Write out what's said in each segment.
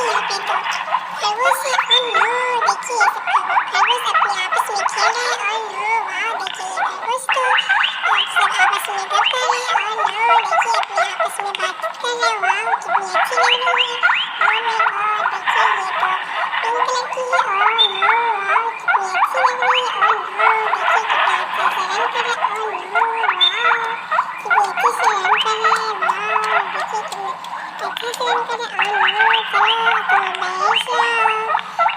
यहाँ पे तो खरगोश है। और नो देखिए ये सब खरगोश अपने आपस में खेल रहे हैं। और नो वाह देखिए ये खरगोश तो सब आपस में गप कर रहे हैं। और नो देखिए अपने आपस में बातचीत कर रहे हैं। वाह कितनी अच्छी लग रही है। और माय गॉड देखिए ये तो पिंक कलर की है। और नो वाह कितनी अच्छी लग रही है। और नो देखिए कितना अच्छा से रन कर रहे हैं। और नो वाह कितनी अच्छी से रन कर रहे हैं। वाह देखिए कितने अच्छे से रन कर रहे हैं। और नो चलो तो नाइस चलो।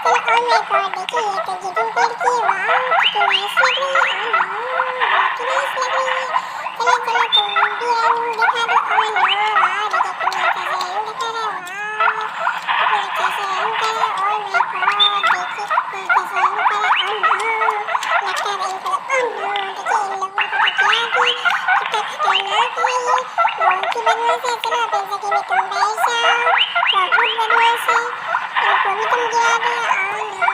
और माय गॉड देखिए ये तो गिडिंग पेड़ की है। वाह कितनी नाइस लग रही है। और नो बहुत ही नाइस लग रही है। चलो चलो तुम भी रन दिखा दो। और नो वाह देखिए कितने अच्छे से रन दिखा रहे हैं। वाह कितने अच्छे से रन कर रहे हैं। और माय गॉड देखिए कितने अच्छे से रन कर रहे हैं। और नो लगता है इनको। और नो देखिए इन लोगों को तो क्या किया कितना खतरनाक है ये। बहुत ही बदमाश है। चलो अब इस जगह में तुम बैठ जाओ। बहुत बदमाश है। इनको भी तुम गिरा दिया। और नो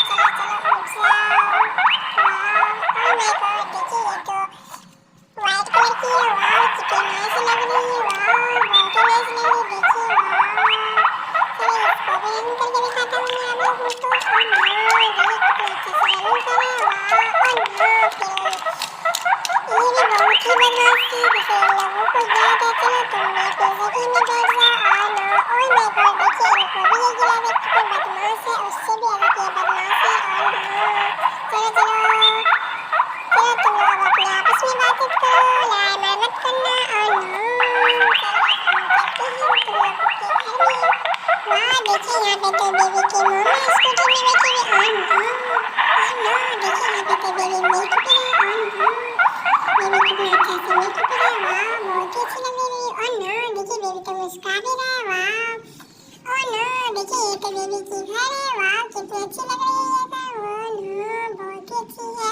चलो चलो उठ जाओ। वाह और माय गॉड देखिए ये तो व्हाइट कलर की है। वाह कितनी नाइस लग रही है। वाह बहुत ही नाइस लग रही है। देखिए वाह चलो इसको भी रन करके दिखाता हूँ मैं आप लोगों को। और नो देखिए कितने अच्छे से रन कर रहे हैं। वाह और नो फिर ये भी बहुत ही बदमाश थी। जैसे इन लोगों को गिरा दिया। चलो तुम भी अपनी जगह में बैठ जाओ। और नो और माय गॉड देखिए इनको भी ये गिरा दिया। कितने बदमाश है। उससे भी अधिक ये बदमाश है। और नो चलो चलो चलो तुम लोग अपने आपस में बातचीत करो। लड़ाई मार मत करना। और नो चलो हम चलते हैं तुम लोगों के घर में। वाह देखिए यहाँ पे तो बेबी की मम्मा स्कूटर में बैठी हुई। और नो देखिए यहाँ पे तो बेबी मिल्क पी रही है। और नो बेबी कितना अच्छा से मिल्क पी रही है। वाह बहुत ही अच्छी लग रही है। और नो देखिए बेबी तो मुस्कुरा भी रहा है। वाह और नो देखिए ये तो बेबी की घर है। वाह कितनी अच्छी लग रही है ये घर। और नो बहुत ही अच्छी है।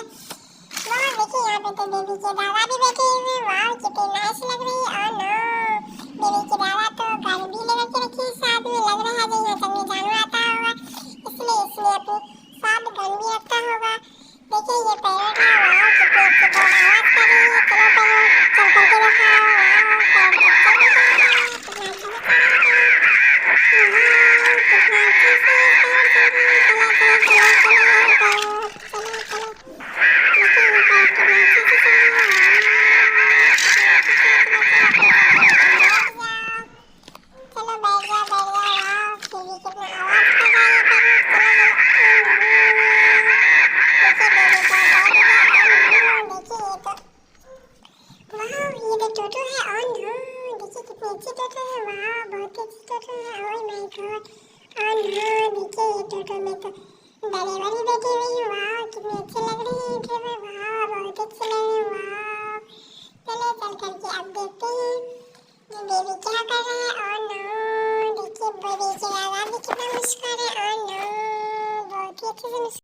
वाह देखिए यहाँ पे तो बेबी के दादा भी बैठे हुए हैं। वाह कितनी नाइस लग रही है। और नो बेबी के दादा तो घर भी लगा के रखी है साथ में। लग रहा है जो यहाँ जंगली जानवर आता होगा इसलिए इसने अपने साथ गन भी रखा होगा। देखिए ये पैरट है। वाह कितनी अच्छी तो आवाज कर रही है। चलो पैरट चल करके दिखाओ। वाह पैरट तो चल भी रहा है। कितना अच्छा से चल रहा है। वाह कितना अच्छे से पैरट चल रहा है। चलो चलो चलो चलो चलो चलो देखिए ये पैरट कितना अच्छे से चल रहा है। चलो बैठ जाओ बैठ जाओ। वाह फिर भी कितना आवाज कर रहा है ये पैरट। चलो चलो देखिए बेबी को बैठ गया। और नो देखिए ये तो वाह ये तो टोटो है। और नो देखिए कितनी अच्छी टोटो है। वाह बहुत ही अच्छी टोटो है। और माय गॉड और नो देखिए ये टोटो में तो ड्राइवर भी बैठी हुई है। वाह कितनी अच्छी लग रही है ड्राइवर। वाह बहुत अच्छी लग रही है। वाह चलो चल करके अब देखते हैं ये बेबी क्या कर रहा है। और नो